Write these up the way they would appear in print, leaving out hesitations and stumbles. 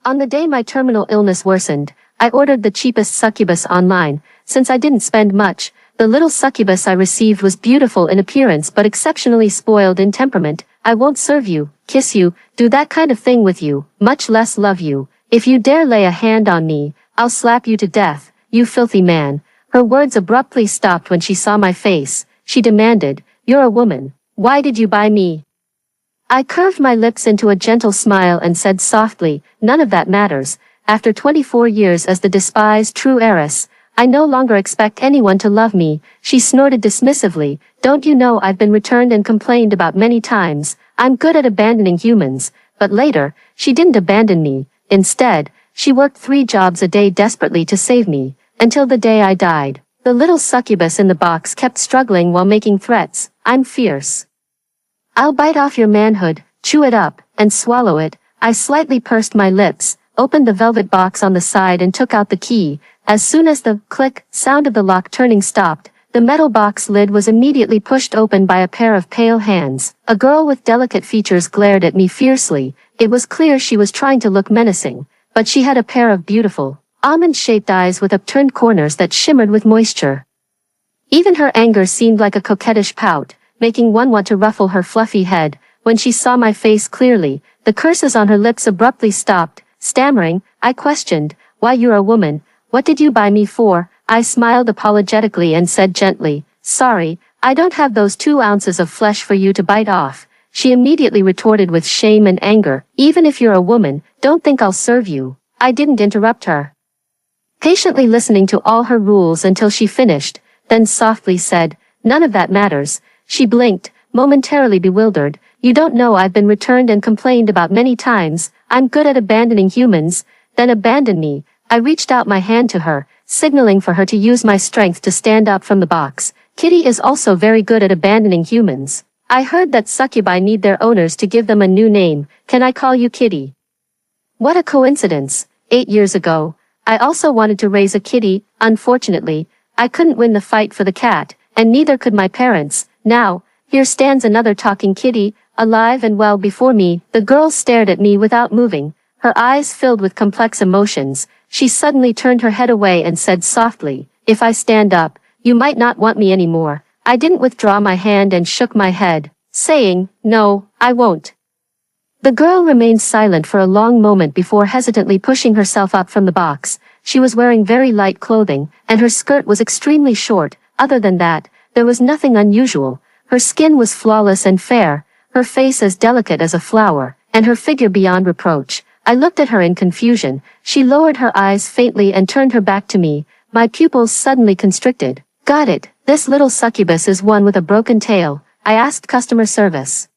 On the day my terminal illness worsened, I ordered the cheapest succubus online. Since I didn't spend much, the little succubus I received was beautiful in appearance but exceptionally spoiled in temperament. I won't serve you, kiss you, do that kind of thing with you, much less love you. If you dare lay a hand on me, I'll slap you to death, you filthy man. Her words abruptly stopped when she saw my face. She demanded, "You're a woman. Why did you buy me?" I curved my lips into a gentle smile and said softly, "None of that matters. After 24 years as the despised true heiress, I no longer expect anyone to love me." She snorted dismissively, "Don't you know I've been returned and complained about many times? I'm good at abandoning humans." But later, she didn't abandon me. Instead, she worked 3 jobs a day desperately to save me, until the day I died. The little succubus in the box kept struggling while making threats. "I'm fierce. I'll bite off your manhood, chew it up, and swallow it." I slightly pursed my lips, opened the velvet box on the side and took out the key. As soon as the click sound of the lock turning stopped, the metal box lid was immediately pushed open by a pair of pale hands. A girl with delicate features glared at me fiercely. It was clear she was trying to look menacing, but she had a pair of beautiful, almond-shaped eyes with upturned corners that shimmered with moisture. Even her anger seemed like a coquettish pout, making one want to ruffle her fluffy head. When she saw my face clearly, the curses on her lips abruptly stopped. Stammering, I questioned, "Why, you're a woman. What did you buy me for?" I smiled apologetically and said gently, "Sorry, I don't have those 2 ounces of flesh for you to bite off." She immediately retorted with shame and anger, "Even if you're a woman, don't think I'll serve you." I didn't interrupt her, patiently listening to all her rules until she finished, then softly said, "None of that matters." She blinked, momentarily bewildered. "You don't know I've been returned and complained about many times. I'm good at abandoning humans." "Then abandon me." I reached out my hand to her, signaling for her to use my strength to stand up from the box. "Kitty is also very good at abandoning humans. I heard that succubi need their owners to give them a new name. Can I call you Kitty?" What a coincidence. 8 years ago, I also wanted to raise a kitty. Unfortunately, I couldn't win the fight for the cat, and neither could my parents. Now, here stands another talking kitty, alive and well before me. The girl stared at me without moving, her eyes filled with complex emotions. She suddenly turned her head away and said softly, "If I stand up, you might not want me anymore." I didn't withdraw my hand and shook my head, saying, "No, I won't." The girl remained silent for a long moment before hesitantly pushing herself up from the box. She was wearing very light clothing, and her skirt was extremely short. Other than that, there was nothing unusual. Her skin was flawless and fair, her face as delicate as a flower, and her figure beyond reproach. I looked at her in confusion. She lowered her eyes faintly and turned her back to me. My pupils suddenly constricted. "Got it, this little succubus is one with a broken tail." I asked customer service,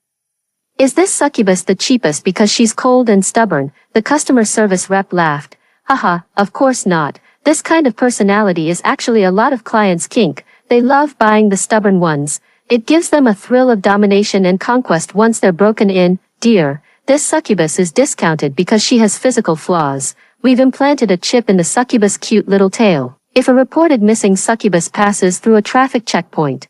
"Is this succubus the cheapest because she's cold and stubborn?" The customer service rep laughed. "Haha, of course not. This kind of personality is actually a lot of clients' kink. They love buying the stubborn ones. It gives them a thrill of domination and conquest once they're broken in. Dear, this succubus is discounted because she has physical flaws. We've implanted a chip in the succubus' cute little tail. If a reported missing succubus passes through a traffic checkpoint,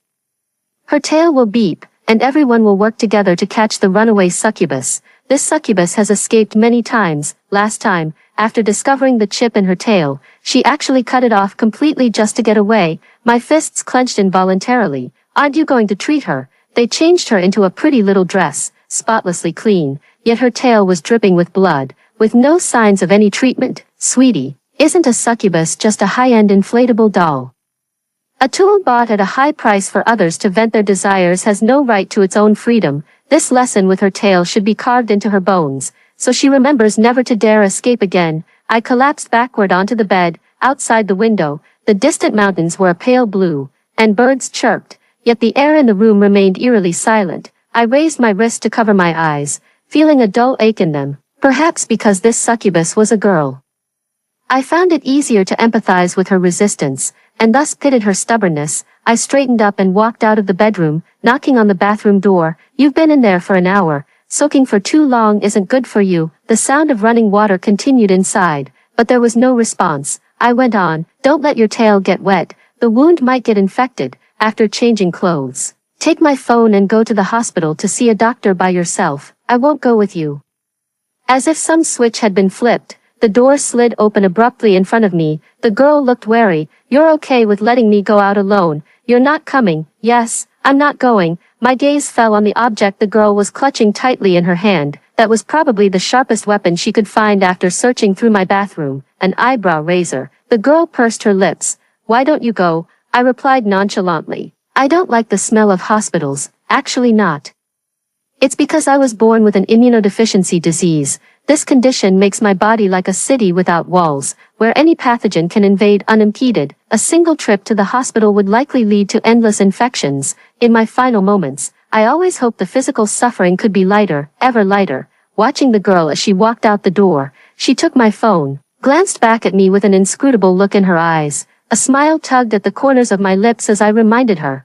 her tail will beep, and everyone will work together to catch the runaway succubus. This succubus has escaped many times. Last time, after discovering the chip in her tail, she actually cut it off completely just to get away." My fists clenched involuntarily. "Aren't you going to treat her?" They changed her into a pretty little dress, spotlessly clean, yet her tail was dripping with blood, with no signs of any treatment. "Sweetie, isn't a succubus just a high-end inflatable doll? A tool bought at a high price for others to vent their desires has no right to its own freedom. This lesson with her tail should be carved into her bones, so she remembers never to dare escape again." I collapsed backward onto the bed. Outside the window, the distant mountains were a pale blue, and birds chirped, yet the air in the room remained eerily silent. I raised my wrist to cover my eyes, feeling a dull ache in them, perhaps because this succubus was a girl. I found it easier to empathize with her resistance, and thus pitted her stubbornness. I straightened up and walked out of the bedroom, knocking on the bathroom door. "You've been in there for an hour. Soaking for too long isn't good for you." The sound of running water continued inside, but there was no response. I went on, "Don't let your tail get wet. The wound might get infected." After changing clothes, "Take my phone and go to the hospital to see a doctor by yourself. I won't go with you." As if some switch had been flipped, The door slid open abruptly in front of me. The girl looked wary. "You're okay with letting me go out alone? You're not coming?" "Yes, I'm not going." My gaze fell on the object the girl was clutching tightly in her hand. That was probably the sharpest weapon she could find after searching through my bathroom, an eyebrow razor. The girl pursed her lips. "Why don't you go?" I replied nonchalantly. "I don't like the smell of hospitals, actually not. It's because I was born with an immunodeficiency disease. This condition makes my body like a city without walls, where any pathogen can invade unimpeded. A single trip to the hospital would likely lead to endless infections. In my final moments, I always hoped the physical suffering could be lighter, ever lighter. Watching the girl as she walked out the door, she took my phone, glanced back at me with an inscrutable look in her eyes. A smile tugged at the corners of my lips as I reminded her.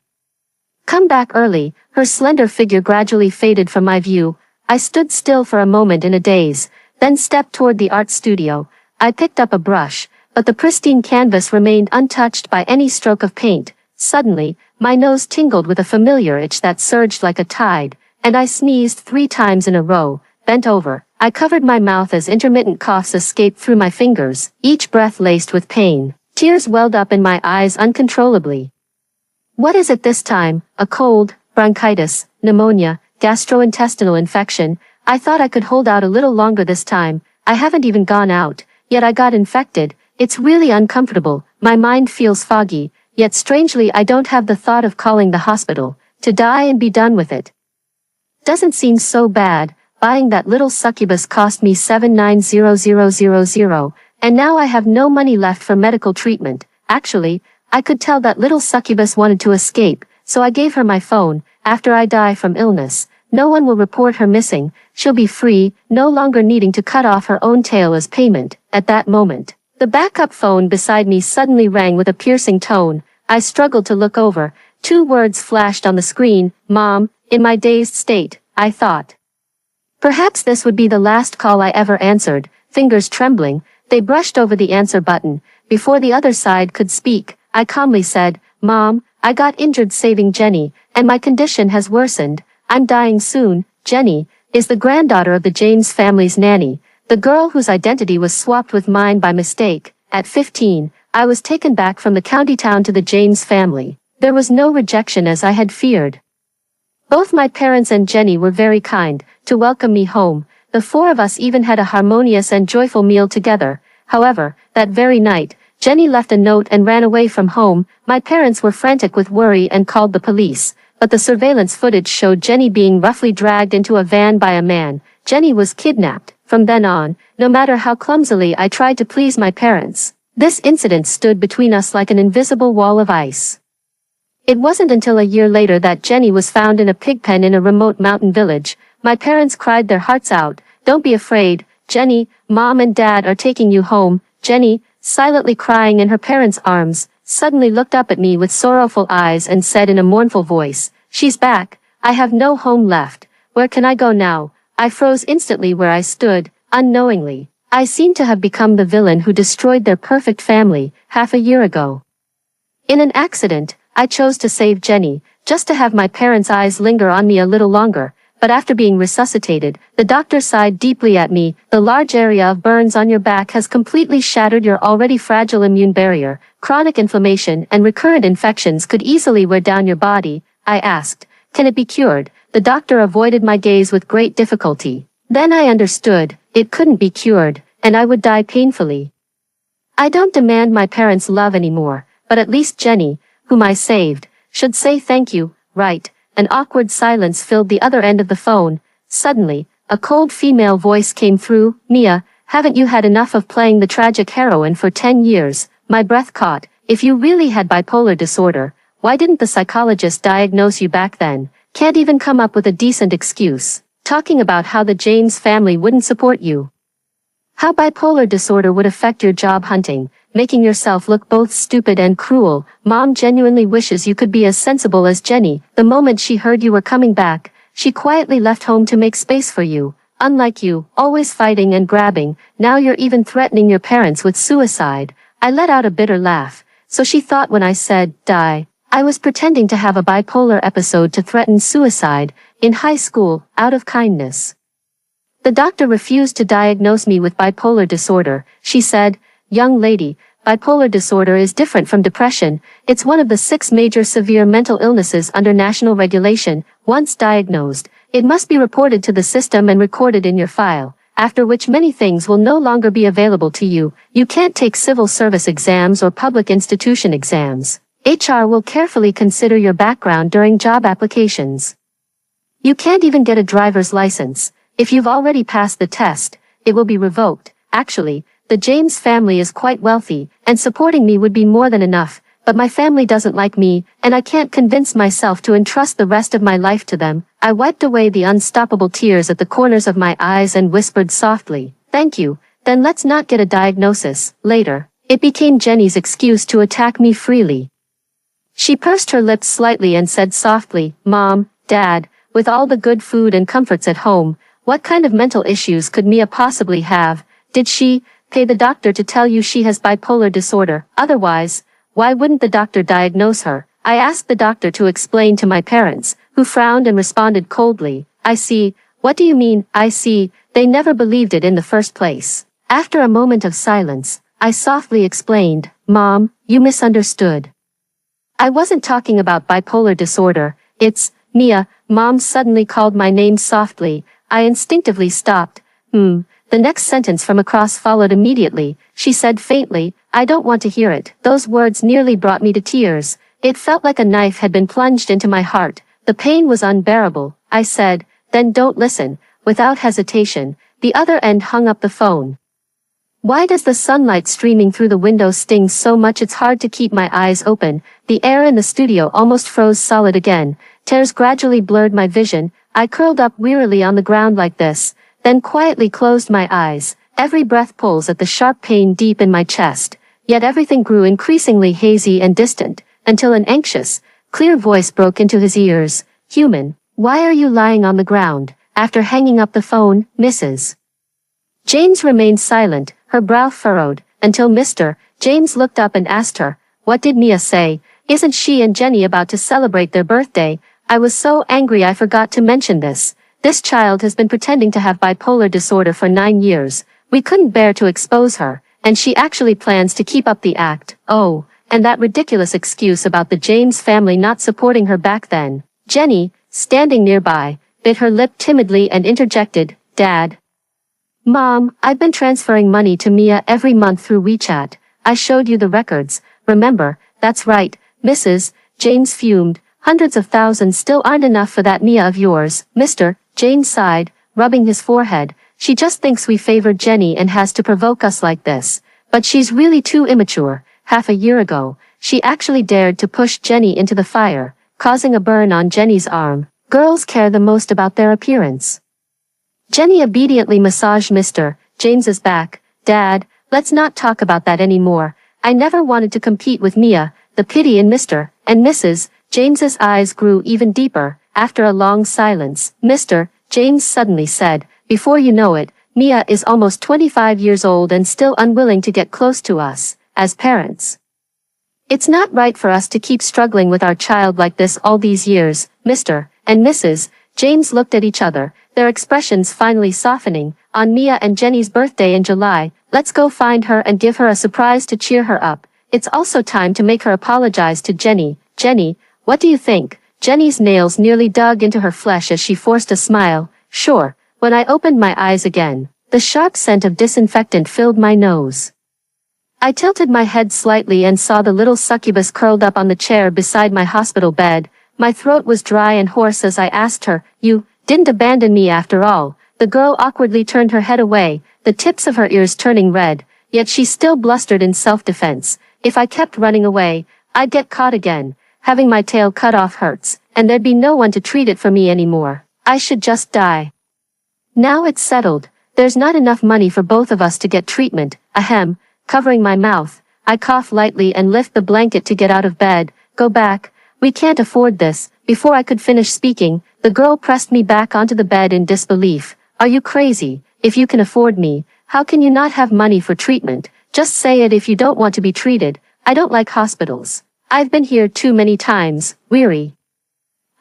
"Come back early." Her slender figure gradually faded from my view. I stood still for a moment in a daze, then stepped toward the art studio. I picked up a brush, but the pristine canvas remained untouched by any stroke of paint. Suddenly, my nose tingled with a familiar itch that surged like a tide, and I sneezed 3 times in a row. Bent over, I covered my mouth as intermittent coughs escaped through my fingers, each breath laced with pain. Tears welled up in my eyes uncontrollably. What is it this time? A cold, bronchitis, pneumonia, gastrointestinal infection? I thought I could hold out a little longer this time. I haven't even gone out, yet I got infected. It's really uncomfortable. My mind feels foggy, yet strangely I don't have the thought of calling the hospital, to die and be done with it. Doesn't seem so bad. Buying that little succubus cost me $79,000, and now I have no money left for medical treatment. Actually, I could tell that little succubus wanted to escape, so I gave her my phone. After I die from illness, no one will report her missing. She'll be free, no longer needing to cut off her own tail as payment. At that moment, the backup phone beside me suddenly rang with a piercing tone. I struggled to look over. 2 words flashed on the screen. "Mom." In my dazed state, I thought perhaps this would be the last call I ever answered. Fingers trembling, they brushed over the answer button. Before the other side could speak, I calmly said, "Mom, I got injured saving Jenny, and my condition has worsened. I'm dying soon." Jenny is the granddaughter of the James family's nanny, the girl whose identity was swapped with mine by mistake. At 15, I was taken back from the county town to the James family. There was no rejection as I had feared. Both my parents and Jenny were very kind to welcome me home. The 4 of us even had a harmonious and joyful meal together. However, that very night, Jenny left a note and ran away from home. My parents were frantic with worry and called the police, but the surveillance footage showed Jenny being roughly dragged into a van by a man. Jenny was kidnapped. From then on, no matter how clumsily I tried to please my parents, this incident stood between us like an invisible wall of ice. It wasn't until a year later that Jenny was found in a pig pen in a remote mountain village. My parents cried their hearts out. "Don't be afraid, Jenny. Mom and Dad are taking you home." Jenny, silently crying in her parents' arms, suddenly looked up at me with sorrowful eyes and said in a mournful voice, "She's back. I have no home left. Where can I go now?" I froze instantly where I stood. Unknowingly, I seemed to have become the villain who destroyed their perfect family half a year ago. In an accident, I chose to save Jenny, just to have my parents' eyes linger on me a little longer. But after being resuscitated, the doctor sighed deeply at me. "The large area of burns on your back has completely shattered your already fragile immune barrier. Chronic inflammation and recurrent infections could easily wear down your body." I asked, "Can it be cured?" The doctor avoided my gaze with great difficulty. Then I understood, it couldn't be cured, and I would die painfully. I don't demand my parents' love anymore, but at least Jenny, whom I saved, should say thank you, right? An awkward silence filled the other end of the phone. Suddenly, a cold female voice came through. "Mia, haven't you had enough of playing the tragic heroine for 10 years? My breath caught. If you really had bipolar disorder, why didn't the psychologist diagnose you back then? Can't even come up with a decent excuse. Talking about how the James family wouldn't support you. How bipolar disorder would affect your job hunting, making yourself look both stupid and cruel. Mom genuinely wishes you could be as sensible as Jenny." The moment she heard you were coming back, she quietly left home to make space for you. Unlike you, always fighting and grabbing, now you're even threatening your parents with suicide. I let out a bitter laugh. So she thought when I said, "die," I was pretending to have a bipolar episode to threaten suicide in high school, out of kindness. The doctor refused to diagnose me with bipolar disorder. She said, "Young lady, bipolar disorder is different from depression. It's one of the 6 major severe mental illnesses under national regulation. Once diagnosed, it must be reported to the system and recorded in your file, after which many things will no longer be available to you. You can't take civil service exams or public institution exams. HR will carefully consider your background during job applications. You can't even get a driver's license. If you've already passed the test, it will be revoked." Actually, the James family is quite wealthy, and supporting me would be more than enough, but my family doesn't like me, and I can't convince myself to entrust the rest of my life to them. I wiped away the unstoppable tears at the corners of my eyes and whispered softly, "Thank you, then let's not get a diagnosis." Later, it became Jenny's excuse to attack me freely. She pursed her lips slightly and said softly, "Mom, Dad, with all the good food and comforts at home, what kind of mental issues could Mia possibly have? Did she pay the doctor to tell you she has bipolar disorder? Otherwise, why wouldn't the doctor diagnose her?" I asked the doctor to explain to my parents, who frowned and responded coldly, "I see. What do you mean, I see? They never believed it in the first place." After a moment of silence, I softly explained, "Mom, you misunderstood. I wasn't talking about bipolar disorder. It's Mia." Mom suddenly called my name softly. I instinctively stopped. The next sentence from across followed immediately. She said faintly, "I don't want to hear it." Those words nearly brought me to tears. It felt like a knife had been plunged into my heart. The pain was unbearable. I said, "Then don't listen." Without hesitation, the other end hung up the phone. Why does the sunlight streaming through the window sting so much it's hard to keep my eyes open? The air in the studio almost froze solid again. Tears gradually blurred my vision. I curled up wearily on the ground like this, then quietly closed my eyes. Every breath pulls at the sharp pain deep in my chest. Yet everything grew increasingly hazy and distant, until an anxious, clear voice broke into his ears. "Human, why are you lying on the ground?" After hanging up the phone, Mrs. James remained silent, her brow furrowed, until Mr. James looked up and asked her, "What did Mia say? Isn't she and Jenny about to celebrate their birthday?" I was so angry I forgot to mention this. This child has been pretending to have bipolar disorder for 9 years. We couldn't bear to expose her, and she actually plans to keep up the act. Oh, and that ridiculous excuse about the James family not supporting her back then. Jenny, standing nearby, bit her lip timidly and interjected, "Dad. Mom, I've been transferring money to Mia every month through WeChat. I showed you the records, remember?" "That's right," Mrs. James fumed. "Hundreds of thousands still aren't enough for that Mia of yours." Mr. James sighed, rubbing his forehead. "She just thinks we favored Jenny and has to provoke us like this. But she's really too immature. Half a year ago, she actually dared to push Jenny into the fire, causing a burn on Jenny's arm. Girls care the most about their appearance." Jenny obediently massaged Mr. James's back. "Dad, let's not talk about that anymore. I never wanted to compete with Mia." The pity in Mr. and Mrs. James's eyes grew even deeper. After a long silence, Mr. James suddenly said, "Before you know it, Mia is almost 25 years old and still unwilling to get close to us, as parents. It's not right for us to keep struggling with our child like this all these years." Mr. and Mrs. James looked at each other, their expressions finally softening. "On Mia and Jenny's birthday in July, let's go find her and give her a surprise to cheer her up. It's also time to make her apologize to Jenny." "Jenny, what do you think?" Jenny's nails nearly dug into her flesh as she forced a smile. "Sure." When I opened my eyes again, the sharp scent of disinfectant filled my nose. I tilted my head slightly and saw the little succubus curled up on the chair beside my hospital bed. My throat was dry and hoarse as I asked her, "You didn't abandon me after all?" The girl awkwardly turned her head away, the tips of her ears turning red, yet she still blustered in self-defense. "If I kept running away, I'd get caught again. Having my tail cut off hurts, and there'd be no one to treat it for me anymore. I should just die. Now it's settled. There's not enough money for both of us to get treatment." Ahem. Covering my mouth, I cough lightly and lift the blanket to get out of bed. "Go back. We can't afford this." Before I could finish speaking, the girl pressed me back onto the bed in disbelief. "Are you crazy? If you can afford me, how can you not have money for treatment? Just say it if you don't want to be treated. I don't like hospitals. I've been here too many times." Weary.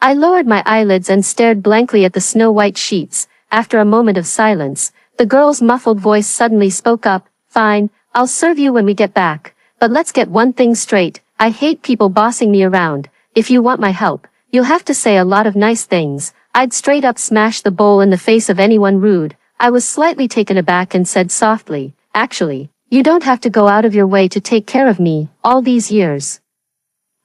I lowered my eyelids and stared blankly at the snow-white sheets. After a moment of silence, the girl's muffled voice suddenly spoke up. Fine, I'll serve you when we get back. But let's get one thing straight. I hate people bossing me around. If you want my help, you'll have to say a lot of nice things. I'd straight up smash the bowl in the face of anyone rude. I was slightly taken aback and said softly, actually, you don't have to go out of your way to take care of me, all these years.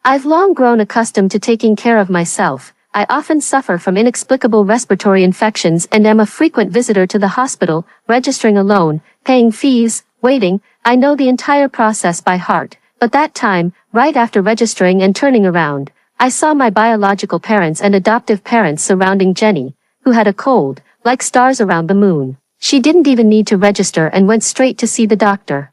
I've long grown accustomed to taking care of myself. I often suffer from inexplicable respiratory infections and am a frequent visitor to the hospital, registering alone, paying fees, waiting. I know the entire process by heart. But that time, right after registering and turning around, I saw my biological parents and adoptive parents surrounding Jenny, who had a cold, like stars around the moon. She didn't even need to register and went straight to see the doctor.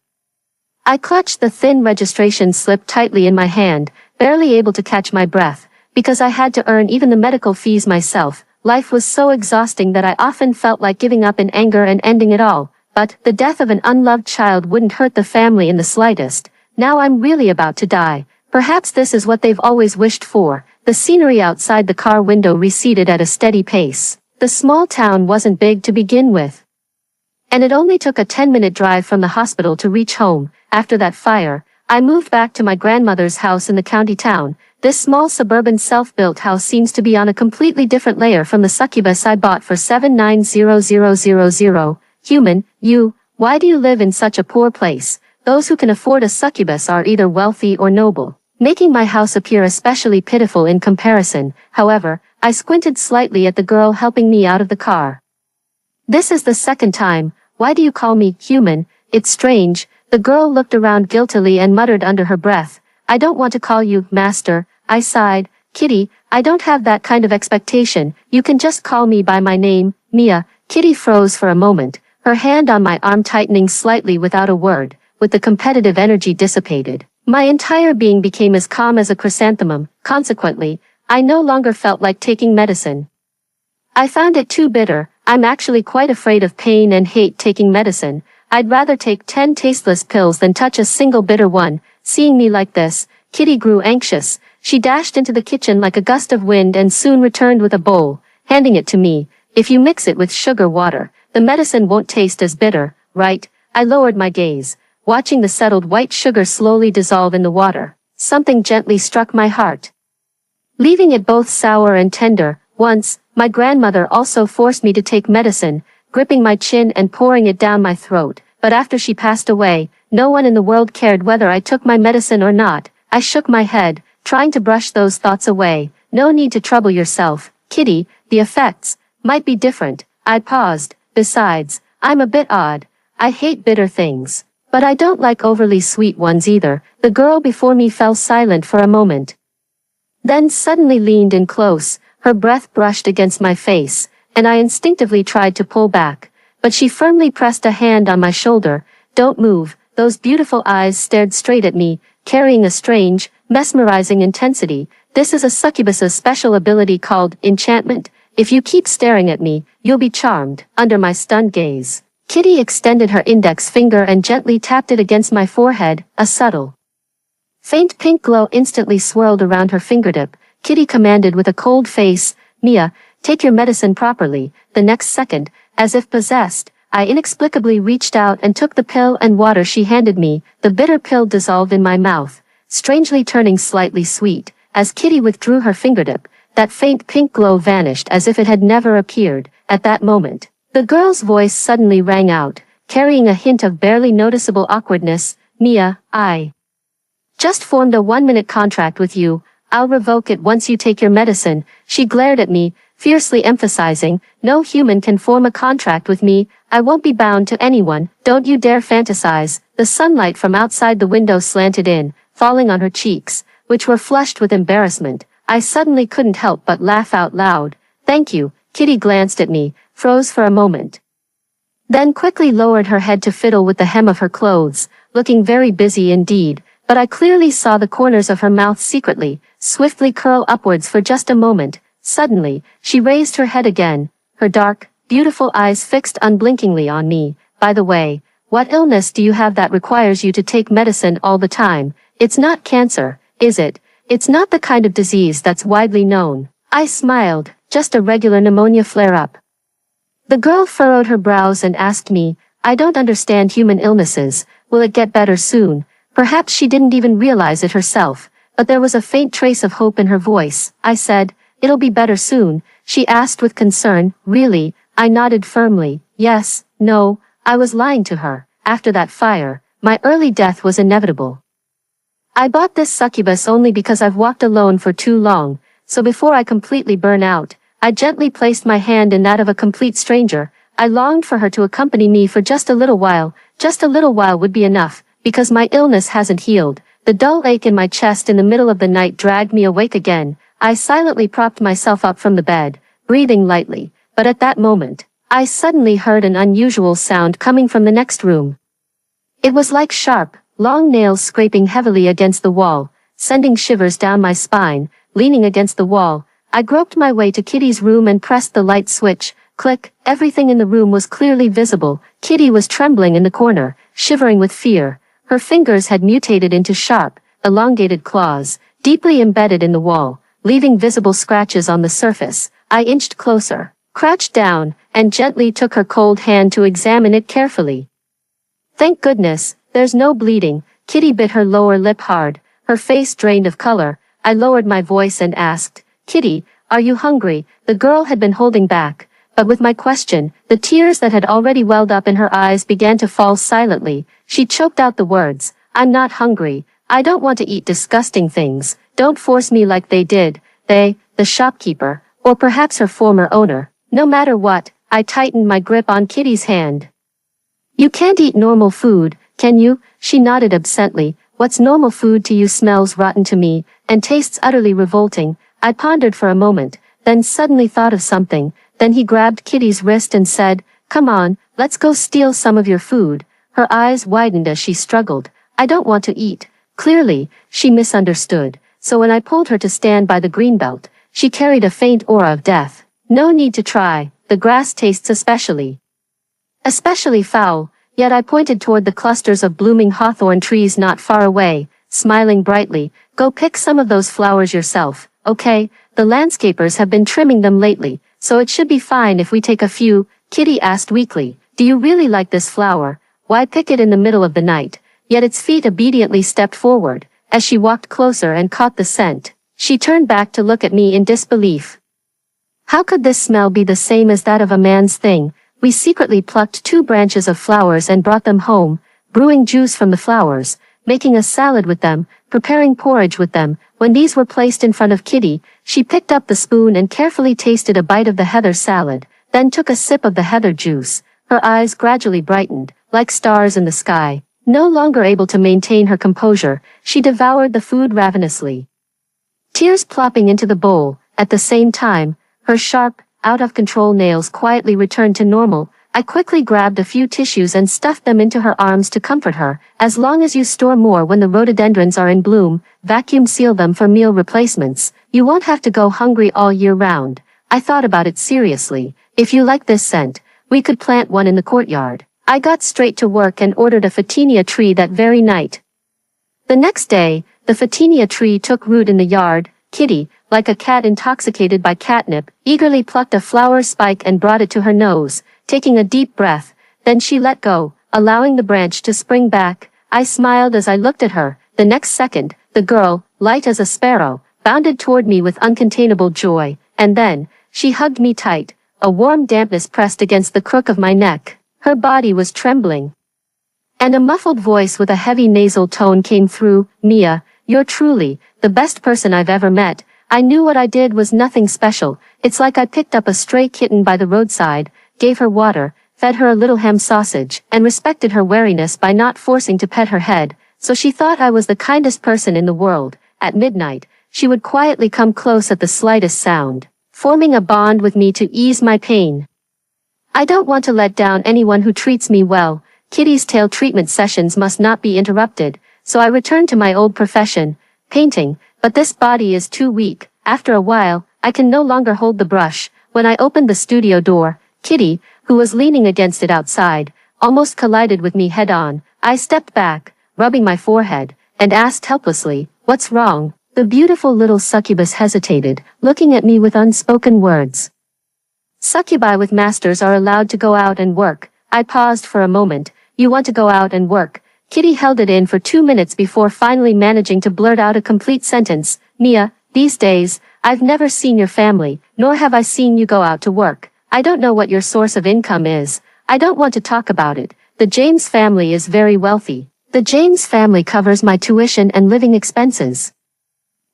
I clutched the thin registration slip tightly in my hand, barely able to catch my breath, because I had to earn even the medical fees myself. Life was so exhausting that I often felt like giving up in anger and ending it all, but the death of an unloved child wouldn't hurt the family in the slightest. Now I'm really about to die. Perhaps this is what they've always wished for. The scenery outside the car window receded at a steady pace. The small town wasn't big to begin with, and it only took a 10-minute drive from the hospital to reach home. After that fire, I moved back to my grandmother's house in the county town. This small suburban self-built house seems to be on a completely different layer from the succubus I bought for $7,900. Human, why do you live in such a poor place? Those who can afford a succubus are either wealthy or noble, making my house appear especially pitiful in comparison. However, I squinted slightly at the girl helping me out of the car. This is the second time. Why do you call me human? It's strange. The girl looked around guiltily and muttered under her breath. I don't want to call you master. I sighed. Kitty, I don't have that kind of expectation. You can just call me by my name, Mia. Kitty froze for a moment, her hand on my arm tightening slightly without a word. With the competitive energy dissipated, my entire being became as calm as a chrysanthemum. Consequently, I no longer felt like taking medicine. I found it too bitter. I'm actually quite afraid of pain and hate taking medicine. I'd rather take 10 tasteless pills than touch a single bitter one. Seeing me like this, Kitty grew anxious. She dashed into the kitchen like a gust of wind and soon returned with a bowl, handing it to me. If you mix it with sugar water, the medicine won't taste as bitter, right? I lowered my gaze, watching the settled white sugar slowly dissolve in the water. Something gently struck my heart, leaving it both sour and tender. Once, my grandmother also forced me to take medicine, gripping my chin and pouring it down my throat. But after she passed away, no one in the world cared whether I took my medicine or not. I shook my head, trying to brush those thoughts away. No need to trouble yourself, Kitty. The effects might be different. I paused. Besides, I'm a bit odd. I hate bitter things, but I don't like overly sweet ones either. The girl before me fell silent for a moment, then suddenly leaned in close. Her breath brushed against my face, and I instinctively tried to pull back, but she firmly pressed a hand on my shoulder. Don't move. Those beautiful eyes stared straight at me, carrying a strange, mesmerizing intensity. This is a succubus's special ability called enchantment. If you keep staring at me, you'll be charmed. Under my stunned gaze, Kitty extended her index finger and gently tapped it against my forehead. A subtle, faint pink glow instantly swirled around her fingertip. Kitty commanded with a cold face, Mia, take your medicine properly. The next second, as if possessed, I inexplicably reached out and took the pill and water she handed me. The bitter pill dissolved in my mouth, strangely turning slightly sweet. As Kitty withdrew her fingertip, that faint pink glow vanished as if it had never appeared. At that moment, the girl's voice suddenly rang out, carrying a hint of barely noticeable awkwardness. Mia, I just formed a 1-minute contract with you. I'll revoke it once you take your medicine. She glared at me, fiercely emphasizing, no human can form a contract with me. I won't be bound to anyone. Don't you dare fantasize. The sunlight from outside the window slanted in, falling on her cheeks, which were flushed with embarrassment. I suddenly couldn't help but laugh out loud. Thank you. Kitty glanced at me, froze for a moment, then quickly lowered her head to fiddle with the hem of her clothes, looking very busy indeed. But I clearly saw the corners of her mouth secretly, swiftly curl upwards for just a moment. Suddenly, she raised her head again, her dark, beautiful eyes fixed unblinkingly on me. By the way, what illness do you have that requires you to take medicine all the time? It's not cancer, is it? It's not the kind of disease that's widely known. I smiled. Just a regular pneumonia flare-up. The girl furrowed her brows and asked me, I don't understand human illnesses, will it get better soon? Perhaps she didn't even realize it herself, but there was a faint trace of hope in her voice. I said, it'll be better soon. She asked with concern, really? I nodded firmly, yes, no, I was lying to her. After that fire, my early death was inevitable. I bought this succubus only because I've walked alone for too long, so before I completely burn out, I gently placed my hand in that of a complete stranger. I longed for her to accompany me for just a little while would be enough, because my illness hasn't healed. The dull ache in my chest in the middle of the night dragged me awake again. I silently propped myself up from the bed, breathing lightly, but at that moment, I suddenly heard an unusual sound coming from the next room. It was like sharp, long nails scraping heavily against the wall, sending shivers down my spine. Leaning against the wall, I groped my way to Kitty's room and pressed the light switch. Click, everything in the room was clearly visible. Kitty was trembling in the corner, shivering with fear. Her fingers had mutated into sharp, elongated claws, deeply embedded in the wall, leaving visible scratches on the surface. I inched closer, crouched down, and gently took her cold hand to examine it carefully. Thank goodness, there's no bleeding. Kitty bit her lower lip hard, her face drained of color. I lowered my voice and asked, Kitty, are you hungry? The girl had been holding back, but with my question, the tears that had already welled up in her eyes began to fall silently. She choked out the words, I'm not hungry. I don't want to eat disgusting things. Don't force me like they did. They, the shopkeeper, or perhaps her former owner. No matter what, I tightened my grip on Kitty's hand. You can't eat normal food, can you? She nodded absently. What's normal food to you smells rotten to me, and tastes utterly revolting. I pondered for a moment, then suddenly thought of something. Then he grabbed Kitty's wrist and said, come on, let's go steal some of your food. Her eyes widened as she struggled. I don't want to eat. Clearly, she misunderstood. So when I pulled her to stand by the greenbelt, she carried a faint aura of death. No need to try. The grass tastes especially foul. Yet I pointed toward the clusters of blooming hawthorn trees not far away, smiling brightly. Go pick some of those flowers yourself, okay? The landscapers have been trimming them lately, so it should be fine if we take a few. Kitty asked weakly, do you really like this flower? Why pick it in the middle of the night? Yet its feet obediently stepped forward. As she walked closer and caught the scent, she turned back to look at me in disbelief. How could this smell be the same as that of a man's thing? We secretly plucked 2 branches of flowers and brought them home, brewing juice from the flowers, making a salad with them, preparing porridge with them. When these were placed in front of Kitty, she picked up the spoon and carefully tasted a bite of the heather salad, then took a sip of the heather juice. Her eyes gradually brightened, like stars in the sky. No longer able to maintain her composure, she devoured the food ravenously, tears plopping into the bowl. At the same time, her sharp, out-of-control nails quietly returned to normal. I quickly grabbed a few tissues and stuffed them into her arms to comfort her. As long as you store more when the rhododendrons are in bloom, vacuum seal them for meal replacements. You won't have to go hungry all year round. I thought about it seriously. If you like this scent, we could plant one in the courtyard. I got straight to work and ordered a photinia tree that very night. The next day, the photinia tree took root in the yard. Kitty, like a cat intoxicated by catnip, eagerly plucked a flower spike and brought it to her nose, taking a deep breath. Then she let go, allowing the branch to spring back. I smiled as I looked at her. The next second, the girl, light as a sparrow, bounded toward me with uncontainable joy, and then, she hugged me tight. A warm dampness pressed against the crook of my neck. Her body was trembling, and a muffled voice with a heavy nasal tone came through. Mia, you're truly the best person I've ever met. I knew what I did was nothing special. It's like I picked up a stray kitten by the roadside, gave her water, fed her a little ham sausage, and respected her wariness by not forcing to pet her head, so she thought I was the kindest person in the world. At midnight, she would quietly come close at the slightest sound, forming a bond with me to ease my pain. I don't want to let down anyone who treats me well. Kitty's tail treatment sessions must not be interrupted, so I returned to my old profession, painting, but this body is too weak. After a while, I can no longer hold the brush. When I opened the studio door, Kitty, who was leaning against it outside, almost collided with me head-on. I stepped back, rubbing my forehead, and asked helplessly, what's wrong? The beautiful little succubus hesitated, looking at me with unspoken words. Succubi with masters are allowed to go out and work. I paused for a moment. You want to go out and work? Kitty held it in for 2 minutes before finally managing to blurt out a complete sentence. Mia, these days, I've never seen your family, nor have I seen you go out to work. I don't know what your source of income is. I don't want to talk about it. The James family is very wealthy. The James family covers my tuition and living expenses.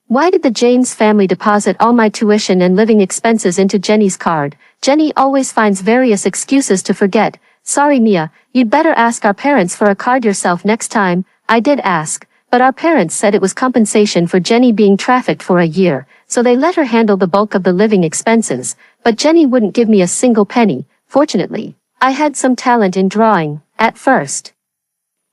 Why did the James family deposit all my tuition and living expenses into Jenny's card? Jenny always finds various excuses to forget. Sorry Mia, you'd better ask our parents for a card yourself next time. I did ask, but our parents said it was compensation for Jenny being trafficked for a year, so they let her handle the bulk of the living expenses, but Jenny wouldn't give me a single penny. Fortunately, I had some talent in drawing, at first.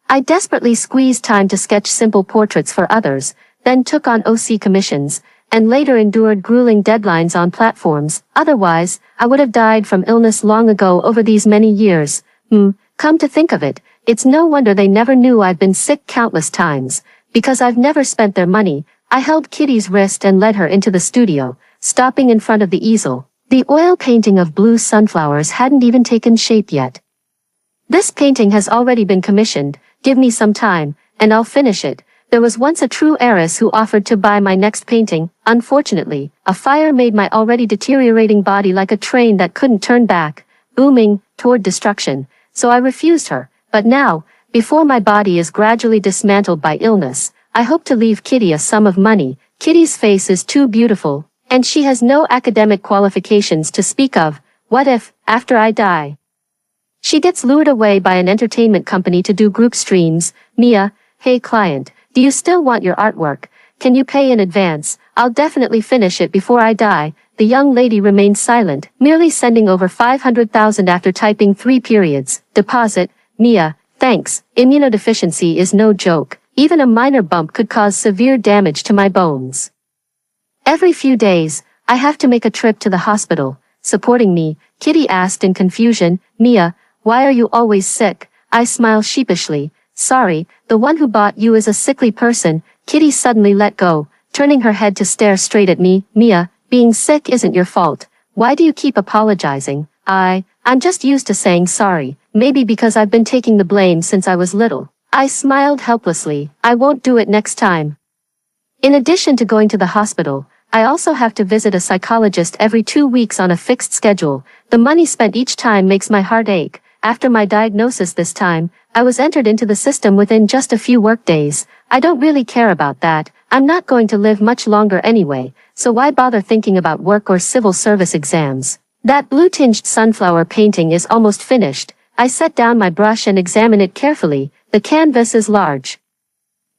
I desperately squeezed time to sketch simple portraits for others, then took on OC commissions, and later endured grueling deadlines on platforms. Otherwise, I would have died from illness long ago over these many years. Come to think of it, it's no wonder they never knew I've been sick countless times, because I've never spent their money. I held Kitty's wrist and led her into the studio, stopping in front of the easel. The oil painting of blue sunflowers hadn't even taken shape yet. This painting has already been commissioned. Give me some time, and I'll finish it. There was once a true heiress who offered to buy my next painting. Unfortunately, a fire made my already deteriorating body like a train that couldn't turn back, booming toward destruction, so I refused her. But now, before my body is gradually dismantled by illness, I hope to leave Kitty a sum of money. Kitty's face is too beautiful, and she has no academic qualifications to speak of. What if, after I die, she gets lured away by an entertainment company to do group streams? Mia, hey client, do you still want your artwork? Can you pay in advance? I'll definitely finish it before I die. The young lady remained silent, merely sending over 500,000 after typing 3 periods. Deposit. Mia, thanks. Immunodeficiency is no joke. Even a minor bump could cause severe damage to my bones. Every few days, I have to make a trip to the hospital. Supporting me, Kitty asked in confusion. Mia, why are you always sick? I smiled sheepishly. Sorry, the one who bought you is a sickly person. Kitty suddenly let go, turning her head to stare straight at me. Mia, being sick isn't your fault. Why do you keep apologizing? I'm just used to saying sorry. Maybe because I've been taking the blame since I was little. I smiled helplessly. I won't do it next time. In addition to going to the hospital, I also have to visit a psychologist every 2 weeks on a fixed schedule. The money spent each time makes my heart ache. After my diagnosis this time, I was entered into the system within just a few workdays. I don't really care about that. I'm not going to live much longer anyway, so why bother thinking about work or civil service exams? That blue-tinged sunflower painting is almost finished. I set down my brush and examine it carefully. The canvas is large,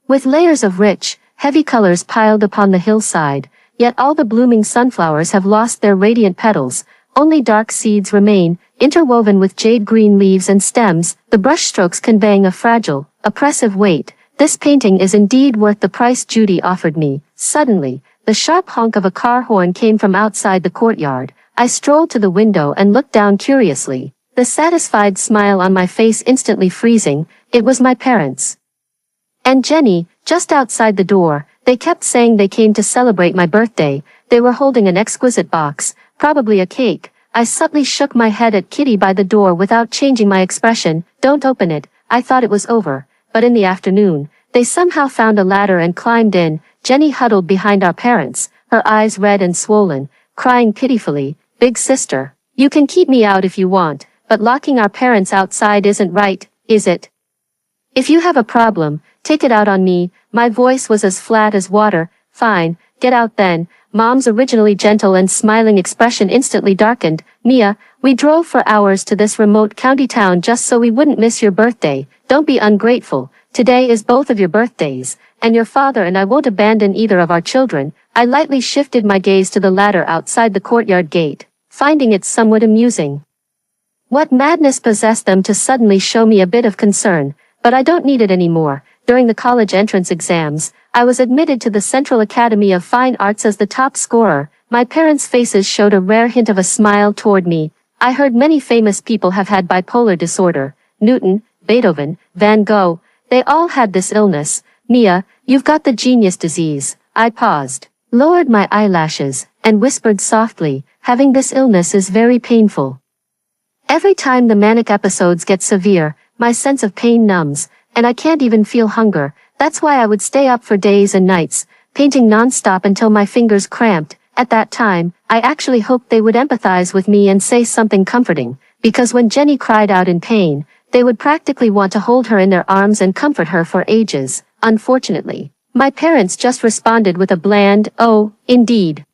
with layers of rich, heavy colors piled upon the hillside, yet all the blooming sunflowers have lost their radiant petals. Only dark seeds remain, interwoven with jade-green leaves and stems, the brushstrokes conveying a fragile, oppressive weight. This painting is indeed worth the price Judy offered me. Suddenly, the sharp honk of a car horn came from outside the courtyard. I strolled to the window and looked down curiously, the satisfied smile on my face instantly freezing. It was my parents and Jenny, just outside the door. They kept saying they came to celebrate my birthday. They were holding an exquisite box, probably a cake. I subtly shook my head at Kitty by the door without changing my expression. Don't open it. I thought it was over. But in the afternoon, they somehow found a ladder and climbed in. Jenny huddled behind our parents, her eyes red and swollen, crying pitifully. Big sister, you can keep me out if you want, but locking our parents outside isn't right, is it? If you have a problem, take it out on me. My voice was as flat as water. Fine, get out then. Mom's originally gentle and smiling expression instantly darkened. Mia, we drove for hours to this remote county town just so we wouldn't miss your birthday. Don't be ungrateful. Today is both of your birthdays, and your father and I won't abandon either of our children. I lightly shifted my gaze to the ladder outside the courtyard gate, finding it somewhat amusing. What madness possessed them to suddenly show me a bit of concern? But I don't need it anymore. During the college entrance exams, I was admitted to the Central Academy of Fine Arts as the top scorer. My parents' faces showed a rare hint of a smile toward me. I heard many famous people have had bipolar disorder. Newton, Beethoven, Van Gogh, they all had this illness. Mia, you've got the genius disease. I paused. lowered my eyelashes, and whispered softly, "Having this illness is very painful. Every time the manic episodes get severe, my sense of pain numbs, and I can't even feel hunger. That's why I would stay up for days and nights, painting non-stop until my fingers cramped. At that time, I actually hoped they would empathize with me and say something comforting, because when Jenny cried out in pain, they would practically want to hold her in their arms and comfort her for ages. Unfortunately, my parents just responded with a bland, 'Oh, indeed.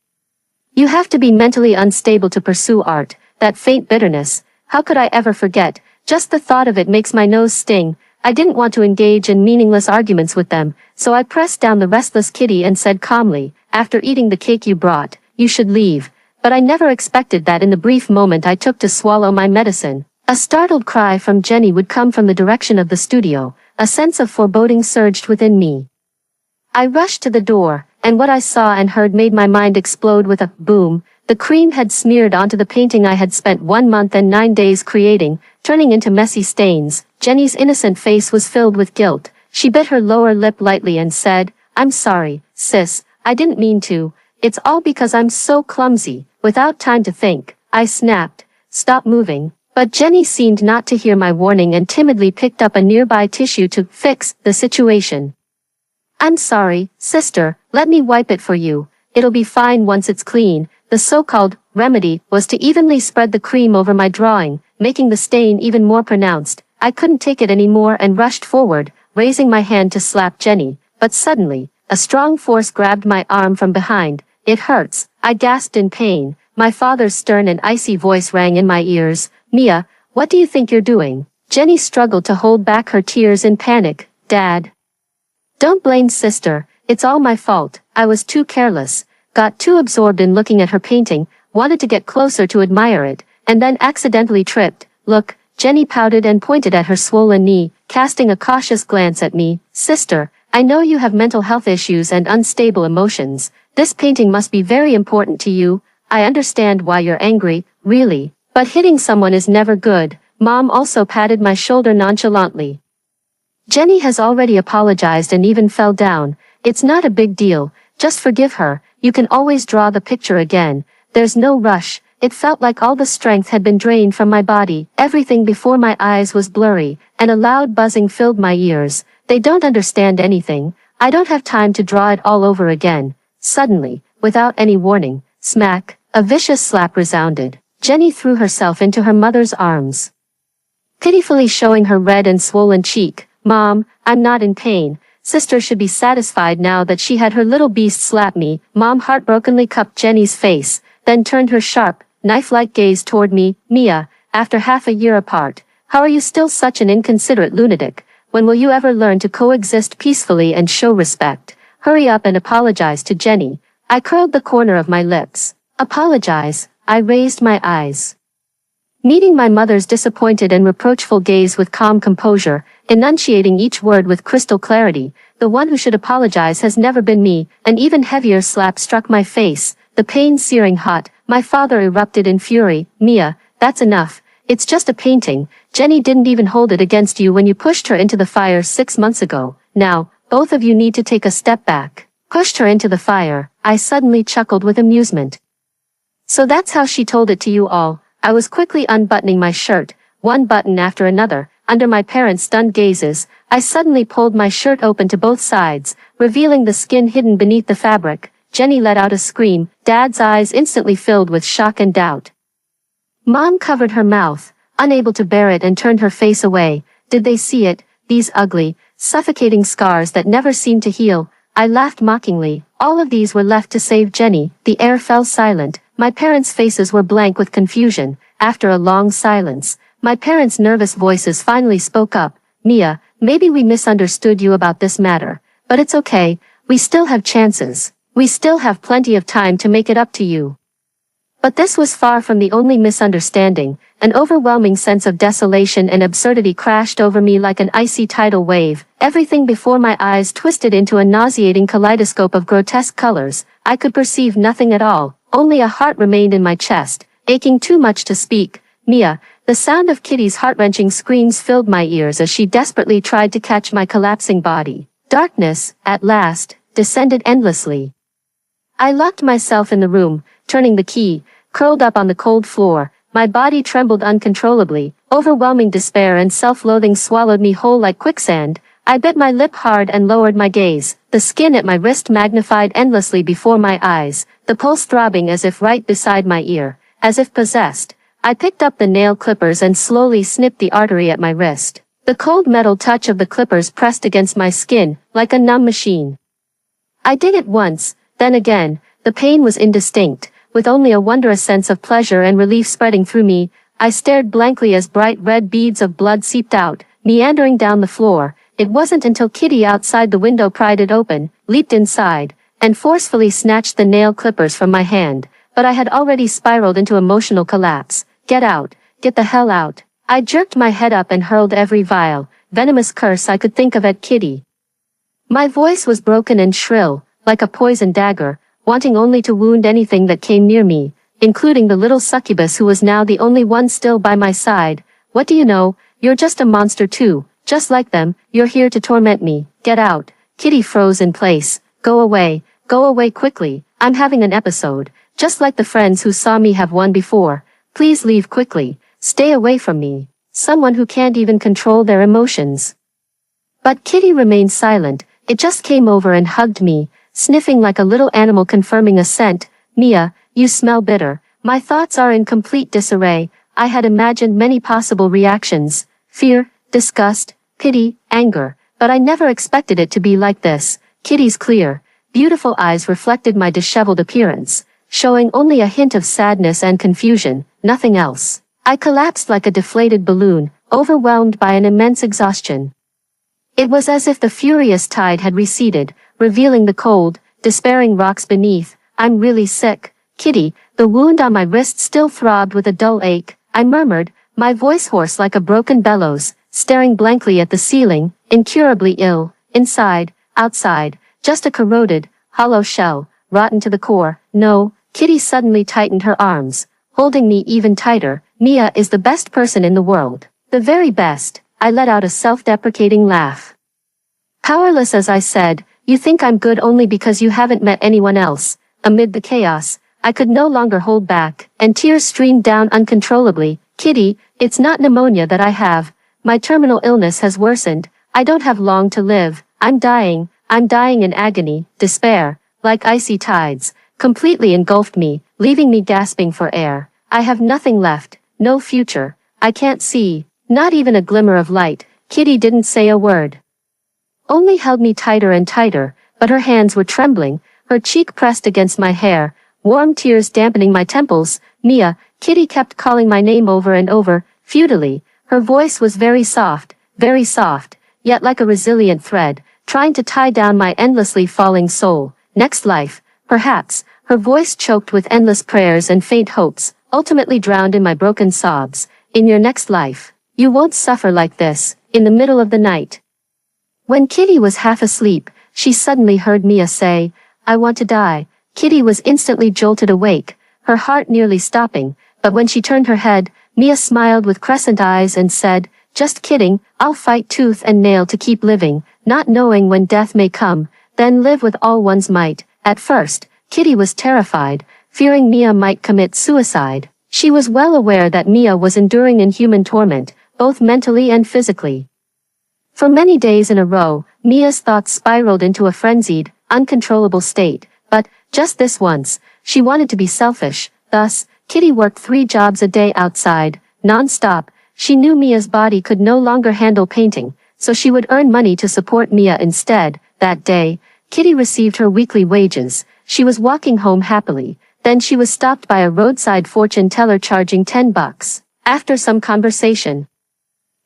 You have to be mentally unstable to pursue art.' That faint bitterness. How could I ever forget? Just the thought of it makes my nose sting. I didn't want to engage in meaningless arguments with them, so I pressed down the restless kitty and said calmly, 'After eating the cake you brought, you should leave.' But I never expected that in the brief moment I took to swallow my medicine, a startled cry from Jenny would come from the direction of the studio. A sense of foreboding surged within me. I rushed to the door, and what I saw and heard made my mind explode with a boom. The cream had smeared onto the painting I had spent 1 month and 9 days creating, turning into messy stains. Jenny's innocent face was filled with guilt. She bit her lower lip lightly and said, "I'm sorry, sis, I didn't mean to. It's all because I'm so clumsy." Without time to think, I snapped, "Stop moving." But Jenny seemed not to hear my warning and timidly picked up a nearby tissue to fix the situation. "I'm sorry, sister, let me wipe it for you. It'll be fine once it's clean." The so-called remedy was to evenly spread the cream over my drawing, making the stain even more pronounced. I couldn't take it anymore and rushed forward, raising my hand to slap Jenny, but suddenly, a strong force grabbed my arm from behind. "It hurts," I gasped in pain. My father's stern and icy voice rang in my ears. "Mia, what do you think you're doing?" Jenny struggled to hold back her tears in panic. "Dad. Don't blame sister, it's all my fault. I was too careless, got too absorbed in looking at her painting, wanted to get closer to admire it, and then accidentally tripped." "Look," Jenny pouted and pointed at her swollen knee, casting a cautious glance at me. "Sister, I know you have mental health issues and unstable emotions. This painting must be very important to you. I understand why you're angry, really. But hitting someone is never good." Mom also patted my shoulder nonchalantly. "Jenny has already apologized and even fell down. It's not a big deal, just forgive her. You can always draw the picture again. There's no rush." It felt like all the strength had been drained from my body. Everything before my eyes was blurry, and a loud buzzing filled my ears. "They don't understand anything. I don't have time to draw it all over again." Suddenly, without any warning, smack, a vicious slap resounded. Jenny threw herself into her mother's arms, pitifully showing her red and swollen cheek. "Mom, I'm not in pain. Sister should be satisfied now that she had her little beast slap me." Mom heartbrokenly cupped Jenny's face, then turned her sharp, knife-like gaze toward me. "Mia, after half a year apart, how are you still such an inconsiderate lunatic? When will you ever learn to coexist peacefully and show respect? Hurry up and apologize to Jenny." I curled the corner of my lips. "Apologize?" I raised my eyes, meeting my mother's disappointed and reproachful gaze with calm composure, enunciating each word with crystal clarity. "The one who should apologize has never been me." An even heavier slap struck my face, the pain searing hot. My father erupted in fury. "Mia, that's enough. It's just a painting. Jenny didn't even hold it against you when you pushed her into the fire 6 months ago. Now, both of you need to take a step back." "Pushed her into the fire," I suddenly chuckled with amusement. "So that's how she told it to you all." I was quickly unbuttoning my shirt, one button after another. Under my parents' stunned gazes, I suddenly pulled my shirt open to both sides, revealing the skin hidden beneath the fabric. Jenny let out a scream. Dad's eyes instantly filled with shock and doubt. Mom covered her mouth, unable to bear it, and turned her face away. Did they see it? These ugly, suffocating scars that never seemed to heal. I laughed mockingly. All of these were left to save Jenny. The air fell silent. My parents' faces were blank with confusion. After a long silence, my parents' nervous voices finally spoke up. "Mia, maybe we misunderstood you about this matter, but it's okay. We still have chances. We still have plenty of time to make it up to you." But this was far from the only misunderstanding. An overwhelming sense of desolation and absurdity crashed over me like an icy tidal wave. Everything before my eyes twisted into a nauseating kaleidoscope of grotesque colors. I could perceive nothing at all. Only a heart remained in my chest, aching too much to speak. "Mia." The sound of Kitty's heart-wrenching screams filled my ears as she desperately tried to catch my collapsing body. Darkness, at last, descended endlessly. I locked myself in the room, turning the key, curled up on the cold floor. My body trembled uncontrollably. Overwhelming despair and self-loathing swallowed me whole like quicksand. I bit my lip hard and lowered my gaze, the skin at my wrist magnified endlessly before my eyes, the pulse throbbing as if right beside my ear, as if possessed. I picked up the nail clippers and slowly snipped the artery at my wrist. The cold metal touch of the clippers pressed against my skin, like a numb machine. I did it once, then again. The pain was indistinct, with only a wondrous sense of pleasure and relief spreading through me. I stared blankly as bright red beads of blood seeped out, meandering down the floor. It wasn't until Kitty outside the window pried it open, leaped inside, and forcefully snatched the nail clippers from my hand, but I had already spiraled into emotional collapse. Get out, get the hell out. I jerked my head up and hurled every vile, venomous curse I could think of at Kitty. My voice was broken and shrill, like a poisoned dagger, wanting only to wound anything that came near me, including the little succubus who was now the only one still by my side. What do you know? You're just a monster too, just like them. You're here to torment me. Get out. Kitty froze in place. Go away quickly. I'm having an episode, just like the friends who saw me have one before. Please leave quickly. Stay away from me. Someone who can't even control their emotions. But Kitty remained silent. It just came over and hugged me, sniffing like a little animal confirming a scent. Mia, you smell bitter. My thoughts are in complete disarray. I had imagined many possible reactions. Fear, disgust, pity, anger. But I never expected it to be like this. Kitty's clear, beautiful eyes reflected my disheveled appearance, showing only a hint of sadness and confusion, nothing else. I collapsed like a deflated balloon, overwhelmed by an immense exhaustion. It was as if the furious tide had receded, revealing the cold, despairing rocks beneath. I'm really sick. Kitty, the wound on my wrist still throbbed with a dull ache. I murmured, my voice hoarse like a broken bellows, staring blankly at the ceiling, incurably ill, inside, outside, just a corroded, hollow shell, rotten to the core. No. Kitty suddenly tightened her arms, holding me even tighter. Mia is the best person in the world. The very best. I let out a self-deprecating laugh. Powerless as I said, you think I'm good only because you haven't met anyone else. Amid the chaos, I could no longer hold back, and tears streamed down uncontrollably. Kitty, it's not pneumonia that I have. My terminal illness has worsened. I don't have long to live. I'm dying in agony. Despair, like icy tides, completely engulfed me, leaving me gasping for air. I have nothing left, no future. I can't see, not even a glimmer of light. Kitty didn't say a word. Only held me tighter and tighter, but her hands were trembling, her cheek pressed against my hair, warm tears dampening my temples. Mia, Kitty kept calling my name over and over, futilely. Her voice was very soft, yet like a resilient thread, trying to tie down my endlessly falling soul. Next life, perhaps. Her voice choked with endless prayers and faint hopes, ultimately drowned in my broken sobs. In your next life, you won't suffer like this. In the middle of the night, when Kitty was half asleep, she suddenly heard Mia say, I want to die. Kitty was instantly jolted awake, her heart nearly stopping, but when she turned her head, Mia smiled with crescent eyes and said, just kidding, I'll fight tooth and nail to keep living, not knowing when death may come, then live with all one's might. At first, Kitty was terrified, fearing Mia might commit suicide. She was well aware that Mia was enduring inhuman torment, both mentally and physically. For many days in a row, Mia's thoughts spiraled into a frenzied, uncontrollable state, but, just this once, she wanted to be selfish. Thus, Kitty worked 3 jobs a day outside, non-stop. She knew Mia's body could no longer handle painting, so she would earn money to support Mia instead. That day, Kitty received her weekly wages. She was walking home happily. Then she was stopped by a roadside fortune teller charging $10. After some conversation,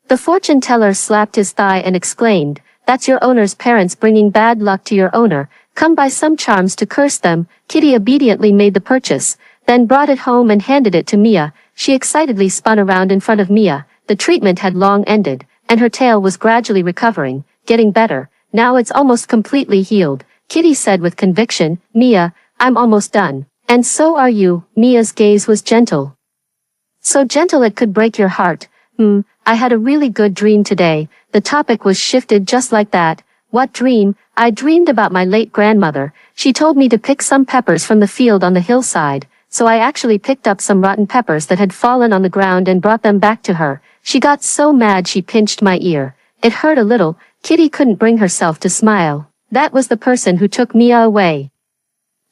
the fortune teller slapped his thigh and exclaimed, that's your owner's parents bringing bad luck to your owner. Come by some charms to curse them. Kitty obediently made the purchase, then brought it home and handed it to Mia. She excitedly spun around in front of Mia. The treatment had long ended, and her tail was gradually recovering, getting better. Now it's almost completely healed, Kitty said with conviction. Mia, I'm almost done. And so are you. Mia's gaze was gentle. So gentle it could break your heart. I had a really good dream today. The topic was shifted just like that. What dream? I dreamed about my late grandmother. She told me to pick some peppers from the field on the hillside, so I actually picked up some rotten peppers that had fallen on the ground and brought them back to her. She got so mad she pinched my ear. It hurt a little. Kitty couldn't bring herself to smile. That was the person who took Mia away.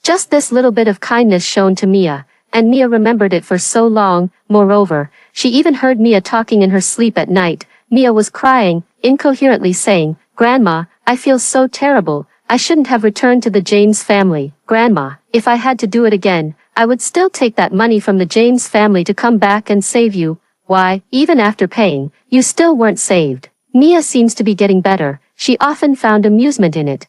Just this little bit of kindness shown to Mia, and Mia remembered it for so long. Moreover, she even heard Mia talking in her sleep at night. Mia was crying, incoherently saying, "Grandma, I feel so terrible. I shouldn't have returned to the James family. Grandma, if I had to do it again, I would still take that money from the James family to come back and save you. Why, even after paying, you still weren't saved." Mia seems to be getting better. She often found amusement in it,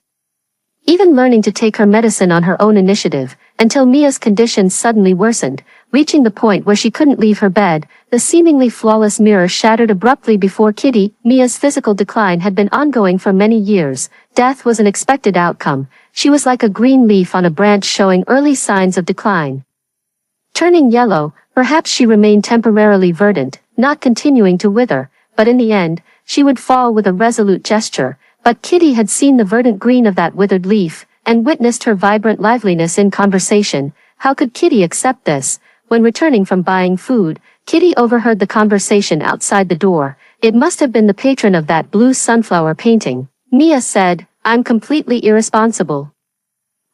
even learning to take her medicine on her own initiative, until Mia's condition suddenly worsened, reaching the point where she couldn't leave her bed. The seemingly flawless mirror shattered abruptly before Kitty. Mia's physical decline had been ongoing for many years. Death was an expected outcome. She was like a green leaf on a branch showing early signs of decline. Turning yellow, perhaps she remained temporarily verdant, not continuing to wither, but in the end, she would fall with a resolute gesture. But Kitty had seen the verdant green of that withered leaf, and witnessed her vibrant liveliness in conversation. How could Kitty accept this? When returning from buying food, Kitty overheard the conversation outside the door. It must have been the patron of that blue sunflower painting. Mia said, "I'm completely irresponsible.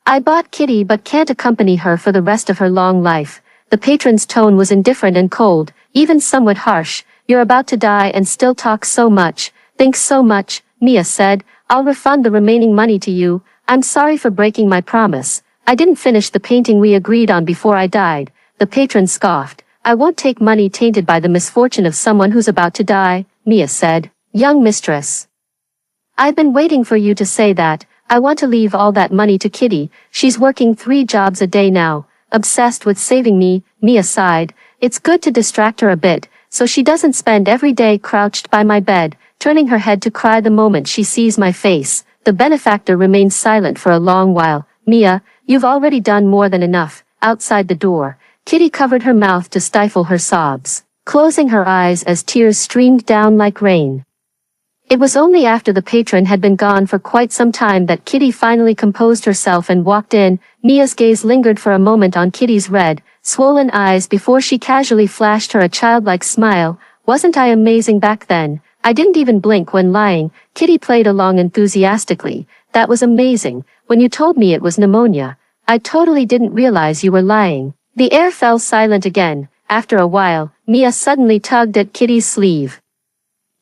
I bought Kitty but can't accompany her for the rest of her long life." The patron's tone was indifferent and cold, even somewhat harsh. "You're about to die and still talk so much, think so much," Mia said. "I'll refund the remaining money to you. I'm sorry for breaking my promise. I didn't finish the painting we agreed on before I died." The patron scoffed. "I won't take money tainted by the misfortune of someone who's about to die," Mia said. "Young mistress, I've been waiting for you to say that. I want to leave all that money to Kitty. She's working 3 jobs a day now, obsessed with saving me." Mia sighed. "It's good to distract her a bit, so she doesn't spend every day crouched by my bed, turning her head to cry the moment she sees my face." The benefactor remained silent for a long while. "Mia, you've already done more than enough." Outside the door, Kitty covered her mouth to stifle her sobs, closing her eyes as tears streamed down like rain. It was only after the patron had been gone for quite some time that Kitty finally composed herself and walked in. Mia's gaze lingered for a moment on Kitty's red, swollen eyes before she casually flashed her a childlike smile. "Wasn't I amazing back then? I didn't even blink when lying." Kitty played along enthusiastically. "That was amazing. When you told me it was pneumonia, I totally didn't realize you were lying." The air fell silent again. After a while, Mia suddenly tugged at Kitty's sleeve.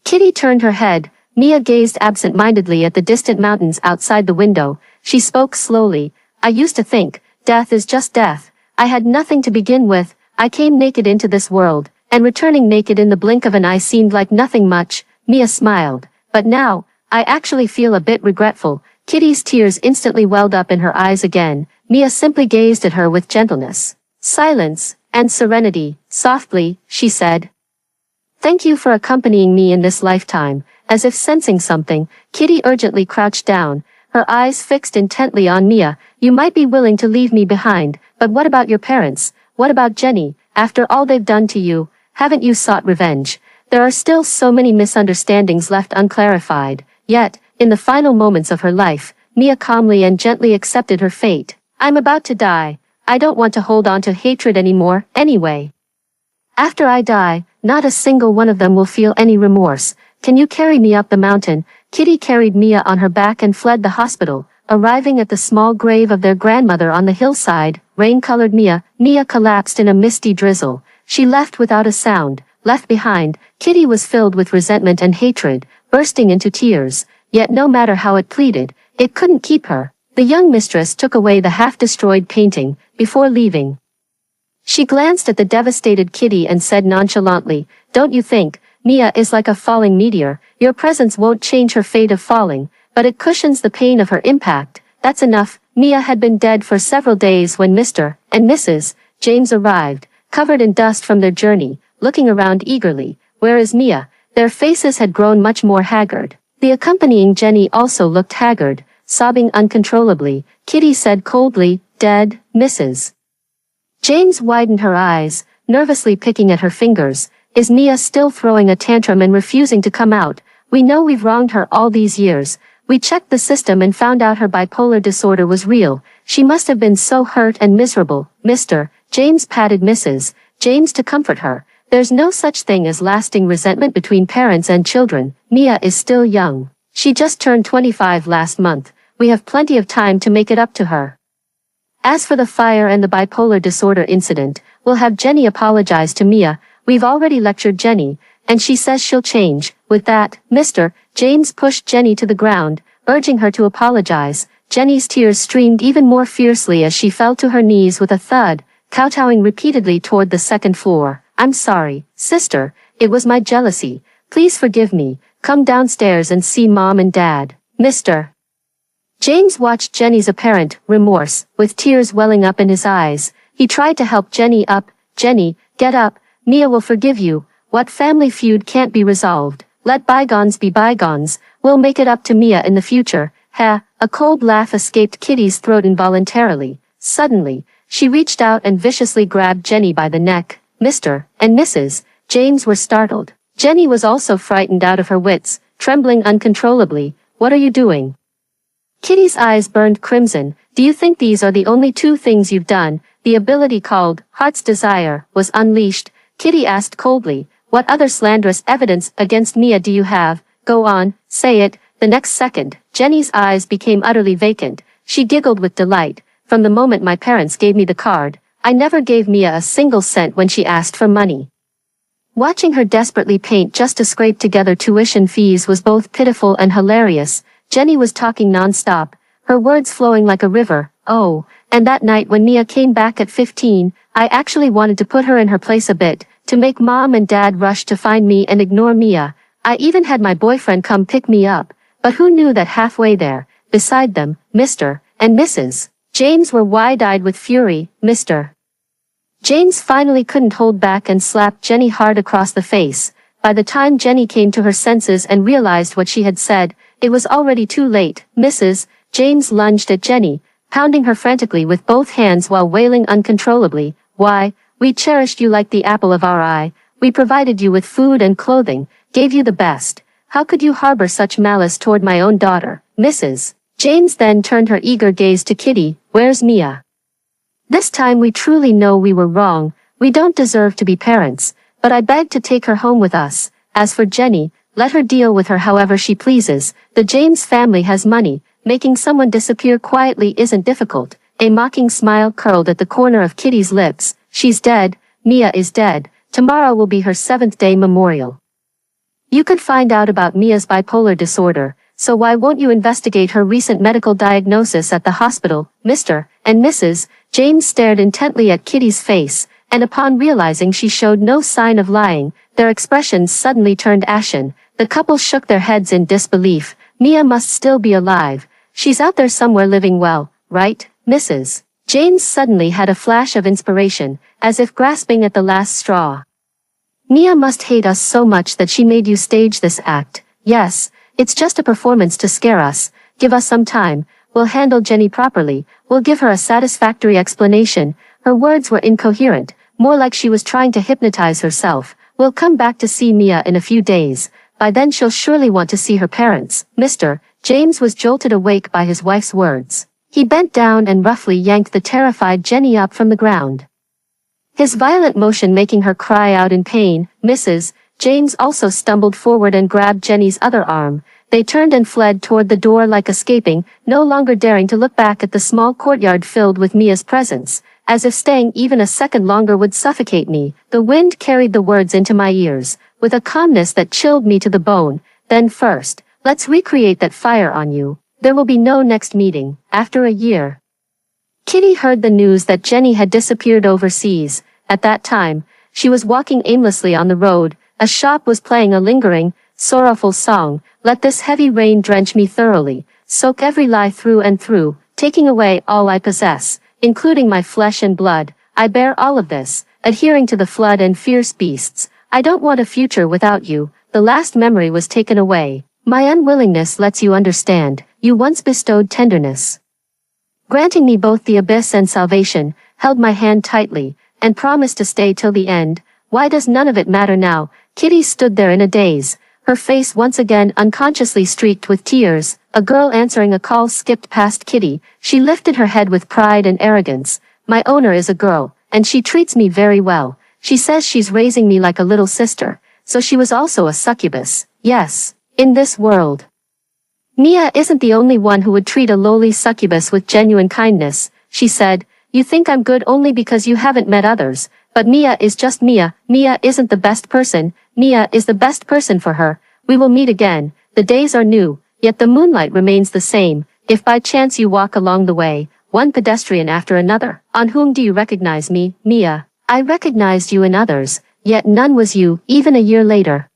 Kitty turned her head. Mia gazed absent-mindedly at the distant mountains outside the window. She spoke slowly. "I used to think, death is just death. I had nothing to begin with. I came naked into this world, and returning naked in the blink of an eye seemed like nothing much." Mia smiled. "But now, I actually feel a bit regretful." Kitty's tears instantly welled up in her eyes again. Mia simply gazed at her with gentleness, silence, and serenity. Softly, she said, "Thank you for accompanying me in this lifetime." As if sensing something, Kitty urgently crouched down, her eyes fixed intently on Mia. "You might be willing to leave me behind, but what about your parents? What about Jenny? After all they've done to you, haven't you sought revenge?" There are still so many misunderstandings left unclarified. Yet, in the final moments of her life, Mia calmly and gently accepted her fate. "I'm about to die. I don't want to hold on to hatred anymore, anyway. After I die, not a single one of them will feel any remorse. Can you carry me up the mountain?" Kitty carried Mia on her back and fled the hospital, arriving at the small grave of their grandmother on the hillside. Rain-colored Mia collapsed in a misty drizzle. She left without a sound. Left behind, Kitty was filled with resentment and hatred, bursting into tears. Yet no matter how it pleaded, it couldn't keep her. The young mistress took away the half-destroyed painting. Before leaving, she glanced at the devastated Kitty and said nonchalantly, "Don't you think, Mia is like a falling meteor? Your presence won't change her fate of falling, but it cushions the pain of her impact. That's enough." Mia had been dead for several days when Mr. and Mrs. James arrived, covered in dust from their journey, looking around eagerly. "Where is Mia?" Their faces had grown much more haggard. The accompanying Jenny also looked haggard, sobbing uncontrollably. Kitty said coldly, "Dead, Mrs. James widened her eyes, nervously picking at her fingers. "Is Mia still throwing a tantrum and refusing to come out? We know we've wronged her all these years. We checked the system and found out her bipolar disorder was real. She must have been so hurt and miserable, Mr. James patted Mrs. James to comfort her. There's no such thing as lasting resentment between parents and children. Mia is still young. She just turned 25 last month. We have plenty of time to make it up to her. As for the fire and the bipolar disorder incident, we'll have Jenny apologize to Mia. We've already lectured Jenny, and she says she'll change. With that, Mr. James pushed Jenny to the ground, urging her to apologize. Jenny's tears streamed even more fiercely as she fell to her knees with a thud, kowtowing repeatedly toward the second floor. I'm sorry, sister, it was my jealousy. Please forgive me. Come downstairs and see Mom and Dad. Mr. James watched Jenny's apparent remorse, with tears welling up in his eyes. He tried to help Jenny up. Jenny, get up. Mia will forgive you. What family feud can't be resolved? Let bygones be bygones. We'll make it up to Mia in the future. Ha! A cold laugh escaped Kitty's throat involuntarily. Suddenly, she reached out and viciously grabbed Jenny by the neck. Mr. and Mrs. James were startled. Jenny was also frightened out of her wits, trembling uncontrollably. What are you doing? Kitty's eyes burned crimson. Do you think these are the only two things you've done? The ability called Heart's Desire was unleashed. Kitty asked coldly, what other slanderous evidence against Mia do you have? Go on, say it. The next second, Jenny's eyes became utterly vacant. She giggled with delight. From the moment my parents gave me the card, I never gave Mia a single cent when she asked for money. Watching her desperately paint just to scrape together tuition fees was both pitiful and hilarious. Jenny was talking non-stop, her words flowing like a river. Oh, and that night when Mia came back at 15, I actually wanted to put her in her place a bit, to make Mom and Dad rush to find me and ignore Mia. I even had my boyfriend come pick me up, but who knew that halfway there, beside them, Mr. and Mrs. James were wide-eyed with fury. Mr. James finally couldn't hold back and slapped Jenny hard across the face. By the time Jenny came to her senses and realized what she had said, it was already too late. Mrs. James lunged at Jenny, pounding her frantically with both hands while wailing uncontrollably. Why, we cherished you like the apple of our eye. We provided you with food and clothing, gave you the best. How could you harbor such malice toward my own daughter? Mrs. James then turned her eager gaze to Kitty. Where's Mia? This time we truly know we were wrong. We don't deserve to be parents, but I beg to take her home with us. As for Jenny, let her deal with her however she pleases. The James family has money. Making someone disappear quietly isn't difficult. A mocking smile curled at the corner of Kitty's lips. She's dead. Mia is dead. Tomorrow will be her 7th-day memorial. You could find out about Mia's bipolar disorder, so why won't you investigate her recent medical diagnosis at the hospital? Mr. and Mrs. James stared intently at Kitty's face, and upon realizing she showed no sign of lying, their expressions suddenly turned ashen. The couple shook their heads in disbelief. Mia must still be alive. She's out there somewhere living well, right, Mrs. James suddenly had a flash of inspiration, as if grasping at the last straw. Mia must hate us so much that she made you stage this act. Yes, it's just a performance to scare us. Give us some time. We'll handle Jenny properly. We'll give her a satisfactory explanation. Her words were incoherent, more like she was trying to hypnotize herself. We'll come back to see Mia in a few days. By then she'll surely want to see her parents. Mr. James was jolted awake by his wife's words. He bent down and roughly yanked the terrified Jenny up from the ground, his violent motion making her cry out in pain. Mrs. James also stumbled forward and grabbed Jenny's other arm. They turned and fled toward the door like escaping, no longer daring to look back at the small courtyard filled with Mia's presence, as if staying even a second longer would suffocate me. The wind carried the words into my ears, with a calmness that chilled me to the bone. Then first, let's recreate that fire on you. There will be no next meeting, after a year. Kitty heard the news that Jenny had disappeared overseas. At that time, she was walking aimlessly on the road. A shop was playing a lingering, sorrowful song. Let this heavy rain drench me thoroughly, soak every lie through and through, taking away all I possess, including my flesh and blood. I bear all of this, adhering to the flood and fierce beasts. I don't want a future without you. The last memory was taken away. My unwillingness lets you understand. You once bestowed tenderness, granting me both the abyss and salvation, held my hand tightly, and promised to stay till the end. Why does none of it matter now? Kitty stood there in a daze, her face once again unconsciously streaked with tears. A girl answering a call skipped past Kitty. She lifted her head with pride and arrogance. My owner is a girl, and she treats me very well. She says she's raising me like a little sister. So she was also a succubus. Yes, in this world. Mia isn't the only one who would treat a lowly succubus with genuine kindness, she said. You think I'm good only because you haven't met others, but Mia is just Mia. Mia isn't the best person, Mia is the best person for her. We will meet again. The days are new, yet the moonlight remains the same. If by chance you walk along the way, one pedestrian after another, on whom do you recognize me, Mia? I recognized you in others, yet none was you, even a year later.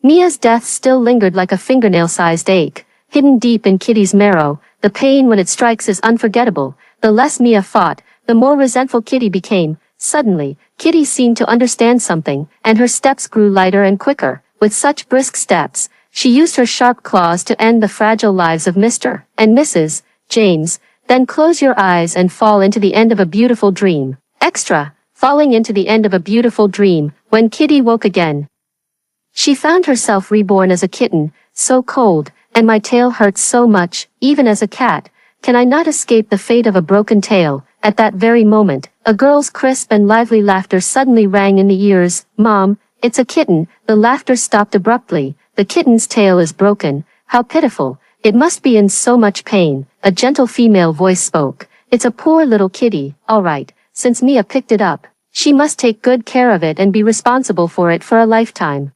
Mia's death still lingered like a fingernail-sized ache, hidden deep in Kitty's marrow. The pain when it strikes is unforgettable. The less Mia fought, the more resentful Kitty became. Suddenly, Kitty seemed to understand something, and her steps grew lighter and quicker. With such brisk steps, she used her sharp claws to end the fragile lives of Mr. and Mrs. James. Then close your eyes and fall into the end of a beautiful dream. Extra, falling into the end of a beautiful dream. When Kitty woke again, she found herself reborn as a kitten, so cold, and my tail hurts so much, even as a cat. Can I not escape the fate of a broken tail? At that very moment, a girl's crisp and lively laughter suddenly rang in the ears. Mom, it's a kitten. The laughter stopped abruptly. The kitten's tail is broken. How pitiful. It must be in so much pain. A gentle female voice spoke. It's a poor little kitty. All right, since Mia picked it up, she must take good care of it and be responsible for it for a lifetime.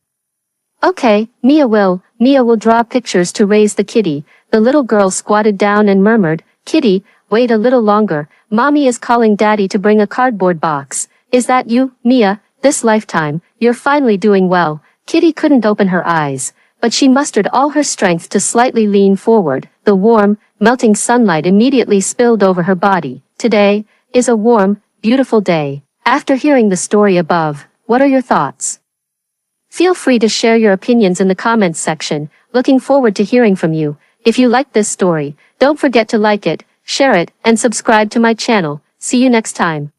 Okay, Mia will draw pictures to raise the kitty. The little girl squatted down and murmured, Kitty, wait a little longer. Mommy is calling Daddy to bring a cardboard box. Is that you, Mia? This lifetime, you're finally doing well. Kitty couldn't open her eyes, but she mustered all her strength to slightly lean forward. The warm, melting sunlight immediately spilled over her body. Today is a warm, beautiful day. After hearing the story above, what are your thoughts? Feel free to share your opinions in the comments section. Looking forward to hearing from you. If you liked this story, don't forget to like it, share it, and subscribe to my channel. See you next time.